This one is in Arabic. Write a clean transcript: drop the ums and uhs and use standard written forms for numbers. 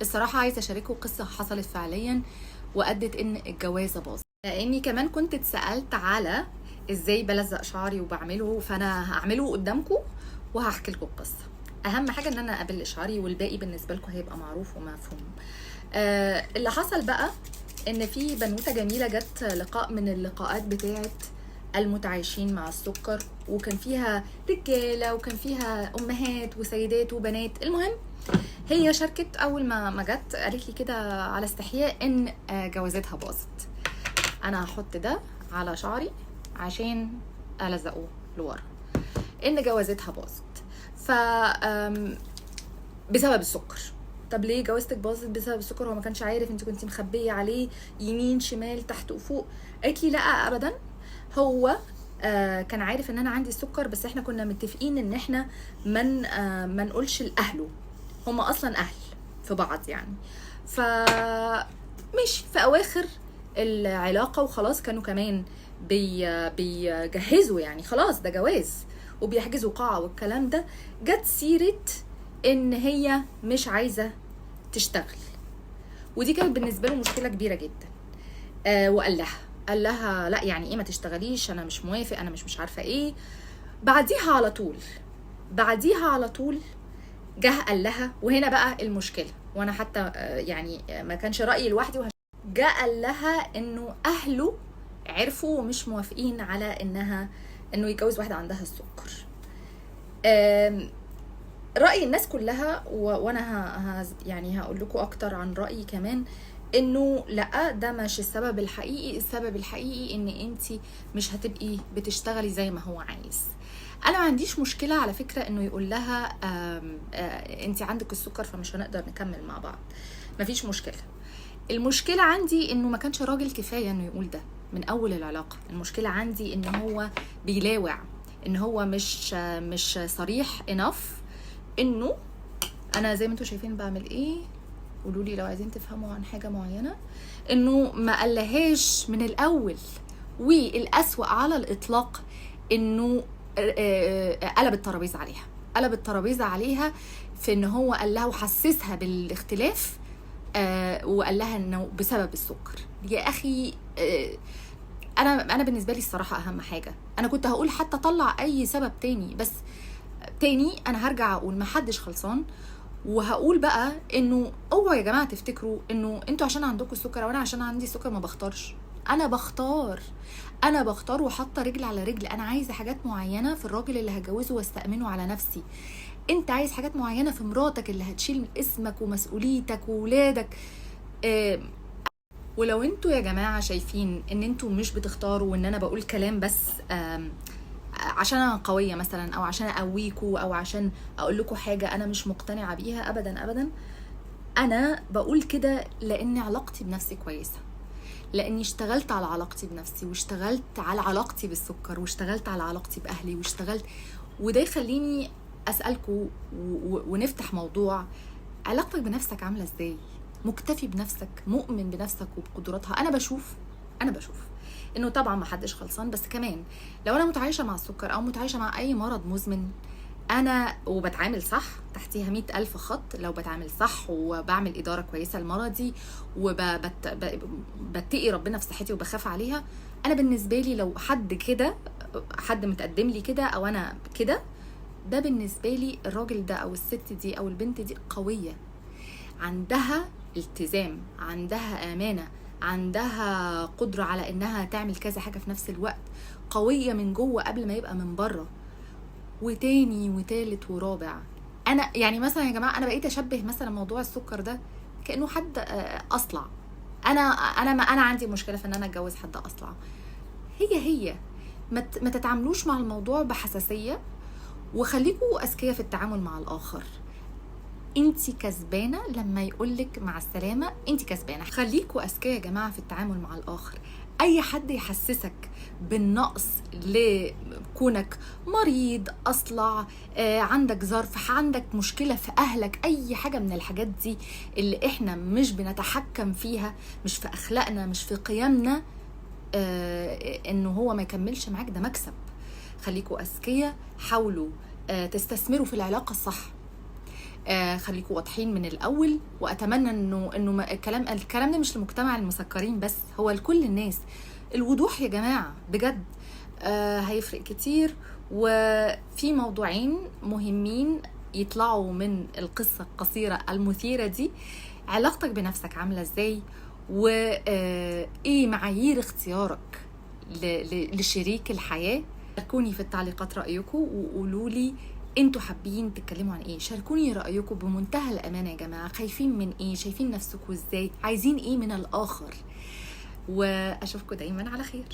الصراحة عايزة أشاركه قصة حصلت فعليا وأدت إن الجوازة باظت، لأني كمان كنت اتسألت على إزاي بلزق شعري وبعمله، فأنا هعمله قدامكم وهحكي لكم القصة. أهم حاجة إن أنا أبل شعري والباقي بالنسبة لكم هيبقى معروف ومفهوم. اللي حصل بقى إن في بنوتة جميلة جت لقاء من اللقاءات بتاعت المتعايشين مع السكر، وكان فيها رجالة وكان فيها أمهات وسيدات وبنات. المهم هي شاركت اول ما جت قالت لي كده على استحياء ان جوازتها باظت. انا هحط ده على شعري عشان الزقه لورا، ان جوازتها باظت ف بسبب السكر. طب ليه جوازتك باظت بسبب السكر؟ هو ما كانش عارف؟ انت كنتي مخبيه عليه يمين شمال تحت وفوق. قالت لي لا ابدا، هو كان عارف ان انا عندي السكر، بس احنا كنا متفقين ان احنا ما نقولش لاهله، هم اصلا اهل في بعض يعني. ف مش في اواخر العلاقه وخلاص كانوا كمان بيجهزوا، يعني خلاص ده جواز وبيحجزوا قاعه والكلام ده، جت سيره ان هي مش عايزه تشتغل، ودي كانت بالنسبه له مشكله كبيره جدا. قال لها لا يعني ايه ما تشتغليش، انا مش موافق، انا مش عارفه ايه. بعديها على طول جه قال لها، وهنا بقى المشكله، وانا حتى يعني ما كانش رايي لوحدي، جه قال لها انه اهله عرفوا ومش موافقين على انه يتجوز واحده عندها السكر. راي الناس كلها وانا يعني هقول لكم اكتر عن رايي كمان، انه لا ده مش السبب الحقيقي. السبب الحقيقي ان انتي مش هتبقي بتشتغلي زي ما هو عايز. انا ما عنديش مشكله على فكره انه يقول لها انتي عندك السكر فمش هنقدر نكمل مع بعض، مفيش مشكله. المشكله عندي انه ما كانش راجل كفايه انه يقول ده من اول العلاقه. المشكله عندي ان هو بيلاوع، ان هو مش صريح انف انه انا زي ما انتوا شايفين بعمل ايه. قولوا لي لو عايزين تفهموا عن حاجه معينه، انه ما قالهاش من الاول. والاسوأ على الاطلاق انه قلب الترابيزه عليها في ان هو قال لها وحسسها بالاختلاف، وقال لها انه بسبب السكر. يا اخي انا بالنسبه لي الصراحه اهم حاجه، انا كنت هقول حتى طلع اي سبب تاني، بس تاني انا هرجع اقول محدش خلصان. وهقول بقى انه اوعوا يا جماعه تفتكروا انه انتوا عشان عندكم السكر وانا عشان عندي السكر ما بختارش. انا بختار وحاطه رجل على رجل. انا عايزه حاجات معينه في الراجل اللي هجوزه واستأمنه على نفسي، انت عايز حاجات معينه في مراتك اللي هتشيل اسمك ومسؤوليتك وولادك. ولو انتوا يا جماعه شايفين ان انتوا مش بتختاروا وان انا بقول كلام بس عشان انا قويه مثلا، او عشان اقويكوا، او عشان اقول لكم حاجه انا مش مقتنعه بيها، ابدا ابدا. انا بقول كده لان علاقتي بنفسي كويسه، لاني اشتغلت على علاقتي بنفسي، واشتغلت على علاقتي بالسكر، واشتغلت على علاقتي باهلي، وده يخليني اسالكم ونفتح موضوع علاقتك بنفسك عامله ازاي؟ مكتفي بنفسك؟ مؤمن بنفسك وبقدراتها؟ انا بشوف انه طبعا ما حدش خلصان، بس كمان لو انا متعايشه مع السكر او متعايشه مع اي مرض مزمن، انا وبتعامل صح، تحتيها 100,000 خط، لو بتعامل صح وبعمل اداره كويسه لمرضي وبتقي ربنا في صحتي وبخاف عليها، انا بالنسبه لي لو حد متقدم لي كده او انا كده، ده بالنسبه لي الراجل ده او الست دي او البنت دي قويه، عندها التزام، عندها امانه، عندها قدره على انها تعمل كذا حاجه في نفس الوقت، قويه من جوه قبل ما يبقى من بره. وتاني وتالت ورابع، انا يعني مثلا يا جماعه انا بقيت اشبه مثلا موضوع السكر ده كانه حد اصلع. انا عندي مشكله في ان انا اتجوز حد اصلع. هي ما تتعاملوش مع الموضوع بحساسيه، وخليكوا اذكياء في التعامل مع الاخر. انتي كسبانه لما يقولك مع السلامه، انتي كسبانه. خليكوا اذكياء يا جماعه في التعامل مع الاخر. اي حد يحسسك بالنقص لكونك مريض، اصلع، عندك ظرف، عندك مشكله في اهلك، اي حاجه من الحاجات دي اللي احنا مش بنتحكم فيها، مش في اخلاقنا، مش في قيمنا، انه هو ما يكملش معاك، ده مكسب. خليكوا اذكياء، حاولوا تستثمروا في العلاقه الصح. خليكوا واضحين من الاول. واتمنى انه الكلام ده مش لمجتمع المسكرين بس، هو لكل الناس. الوضوح يا جماعه بجد هيفرق كتير. وفي موضوعين مهمين يطلعوا من القصه القصيره المثيره دي: علاقتك بنفسك عامله ازاي، وايه معايير اختيارك لشريك الحياه. شاركوني في التعليقات رايكم وقولوا لي انتوا حابين تتكلموا عن ايه. شاركوني رايكم بمنتهى الامانه يا جماعه. خايفين من ايه؟ شايفين نفسكم ازاي؟ عايزين ايه من الاخر؟ واشوفكم دايما على خير.